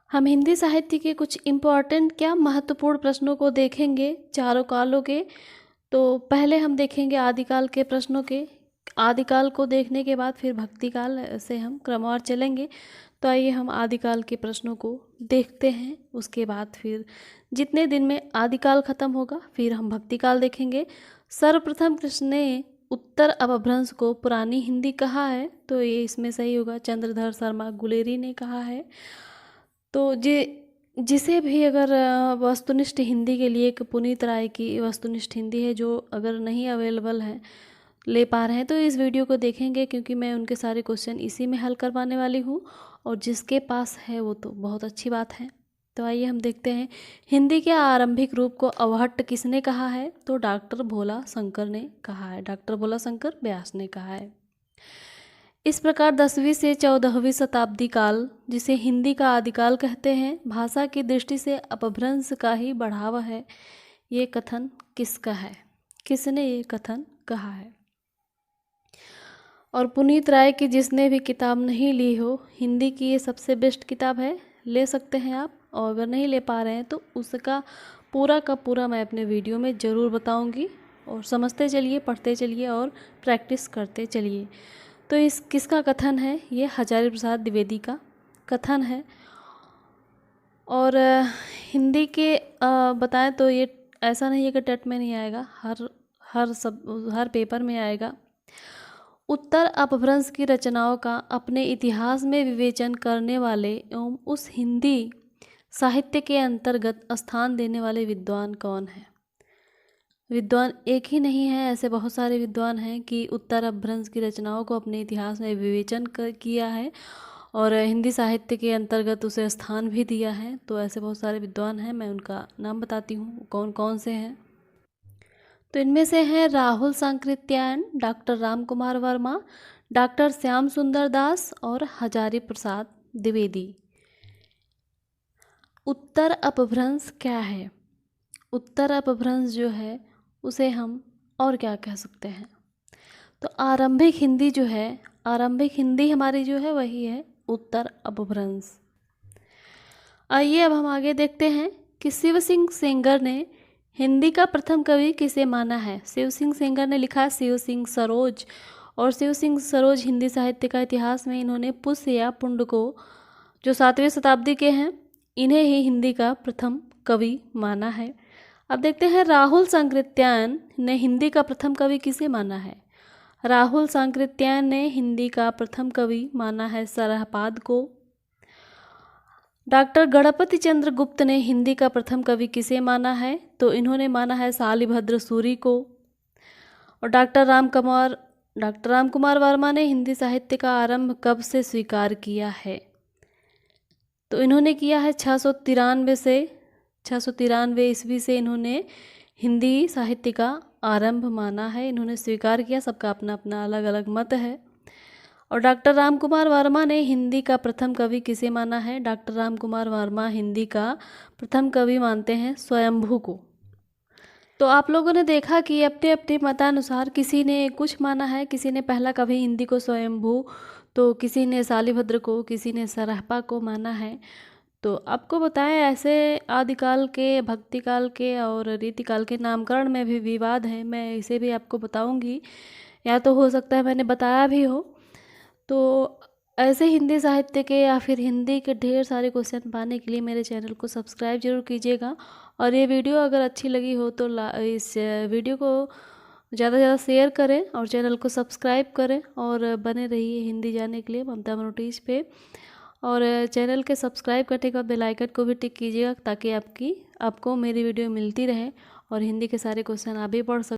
हम हिंदी साहित्य के कुछ इम्पोर्टेंट क्या महत्वपूर्ण प्रश्नों को देखेंगे चारों कालों के। तो पहले हम देखेंगे आदिकाल के प्रश्नों के। आदिकाल को देखने के बाद फिर भक्तिकाल से हम क्रमवार चलेंगे। तो आइए हम आदिकाल के प्रश्नों को देखते हैं। उसके बाद फिर जितने दिन में आदिकाल खत्म होगा फिर हम भक्तिकाल देखेंगे। सर्वप्रथम कृष्ण ने उत्तर अपभ्रंश को पुरानी हिंदी कहा है, तो ये इसमें सही होगा। चंद्रधर शर्मा गुलेरी ने कहा है। तो जिसे भी अगर वस्तुनिष्ठ हिंदी के लिए एक पुनीत राय की वस्तुनिष्ठ हिंदी है, जो अगर नहीं अवेलेबल है, ले पा रहे हैं, तो इस वीडियो को देखेंगे, क्योंकि मैं उनके सारे क्वेश्चन इसी में हल करवाने वाली हूँ। और जिसके पास है वो तो बहुत अच्छी बात है। तो आइए हम देखते हैं हिंदी के आरंभिक रूप को अवहट्ट किसने कहा है। तो डॉक्टर भोला शंकर ने कहा है। डॉक्टर भोला शंकर व्यास ने कहा है। इस प्रकार 10वीं से 14वीं शताब्दी काल, जिसे हिंदी का आदिकाल कहते हैं, भाषा की दृष्टि से अपभ्रंश का ही बढ़ावा है। ये कथन किसका है? किसने ये कथन कहा है? और पुनीत राय की जिसने भी किताब नहीं ली हो, हिंदी की ये सबसे बेस्ट किताब है, ले सकते हैं आप। और अगर नहीं ले पा रहे हैं तो उसका पूरा का पूरा मैं अपने वीडियो में ज़रूर बताऊंगी। और समझते चलिए, पढ़ते चलिए और प्रैक्टिस करते चलिए। तो इस किसका कथन है? ये हजारी प्रसाद द्विवेदी का कथन है। और हिंदी के बताएं तो ये ऐसा नहीं है कि टेट में नहीं आएगा, हर पेपर में आएगा। उत्तर अपभ्रंश की रचनाओं का अपने इतिहास में विवेचन करने वाले एवं उस हिंदी साहित्य के अंतर्गत स्थान देने वाले विद्वान कौन है? विद्वान एक ही नहीं है, ऐसे बहुत सारे विद्वान हैं कि उत्तर अपभ्रंश की रचनाओं को अपने इतिहास में विवेचन किया है और हिंदी साहित्य के अंतर्गत उसे स्थान भी दिया है। तो ऐसे बहुत सारे विद्वान हैं, मैं उनका नाम बताती हूँ कौन कौन से हैं। तो इनमें से हैं राहुल सांकृत्यायन, डॉक्टर राम कुमार वर्मा, डॉक्टर श्याम सुंदर दास और हजारी प्रसाद द्विवेदी। उत्तर अपभ्रंश क्या है? उत्तर अपभ्रंश जो है उसे हम और क्या कह सकते हैं? तो आरंभिक हिंदी जो है, आरंभिक हिंदी हमारी जो है वही है उत्तर अपभ्रंश। आइए अब हम आगे देखते हैं कि शिव सिंह सेंगर ने हिंदी का प्रथम कवि किसे माना है। शिव सिंह सेंगर ने लिखा शिव सिंह सरोज। और शिव सिंह सरोज हिंदी साहित्य का इतिहास में इन्होंने पुष्य या पुंड को, जो 7वीं शताब्दी के हैं, इन्हें ही हिंदी का प्रथम कवि माना है। अब देखते हैं राहुल सांकृत्यायन ने हिंदी का प्रथम कवि किसे माना है। राहुल सांकृत्यायन ने हिंदी का प्रथम कवि माना है सरहपाद को। डॉक्टर गणपति चंद्र गुप्त ने हिंदी का प्रथम कवि किसे माना है? तो इन्होंने माना है शालिभद्र सूरी को। और डॉक्टर राम कुमार वर्मा ने हिंदी साहित्य का आरंभ कब से स्वीकार किया है? तो इन्होंने किया है 693 ईस्वी से इन्होंने हिंदी साहित्य का आरंभ माना है, इन्होंने स्वीकार किया। सबका अपना अपना अलग अलग मत है। और डॉक्टर राम कुमार वर्मा ने हिंदी का प्रथम कवि किसे माना है? डॉक्टर राम कुमार वर्मा हिंदी का प्रथम कवि मानते हैं स्वयंभू को। तो आप लोगों ने देखा कि अपने अपने मतानुसार किसी ने कुछ माना है, किसी ने पहला कवि हिंदी को स्वयंभू, तो किसी ने शालिभद्र को, किसी ने सरहपा को माना है। तो आपको बताएं, ऐसे आदिकाल के, भक्तिकाल के और रीतिकाल के नामकरण में भी विवाद है। मैं इसे भी आपको बताऊंगी, या तो हो सकता है मैंने बताया भी हो। तो ऐसे हिंदी साहित्य के या फिर हिंदी के ढेर सारे क्वेश्चन पाने के लिए मेरे चैनल को सब्सक्राइब जरूर कीजिएगा। और ये वीडियो अगर अच्छी लगी हो तो इस वीडियो को ज़्यादा से ज़्यादा शेयर करें और चैनल को सब्सक्राइब करें और बने रहिए हिंदी जानने के लिए ममता नोटिस पे। और चैनल के सब्सक्राइब करने के बाद बेल आइकन को भी टिक कीजिएगा, ताकि आपको मेरी वीडियो मिलती रहे और हिंदी के सारे क्वेश्चन आप भी पढ़ सकें।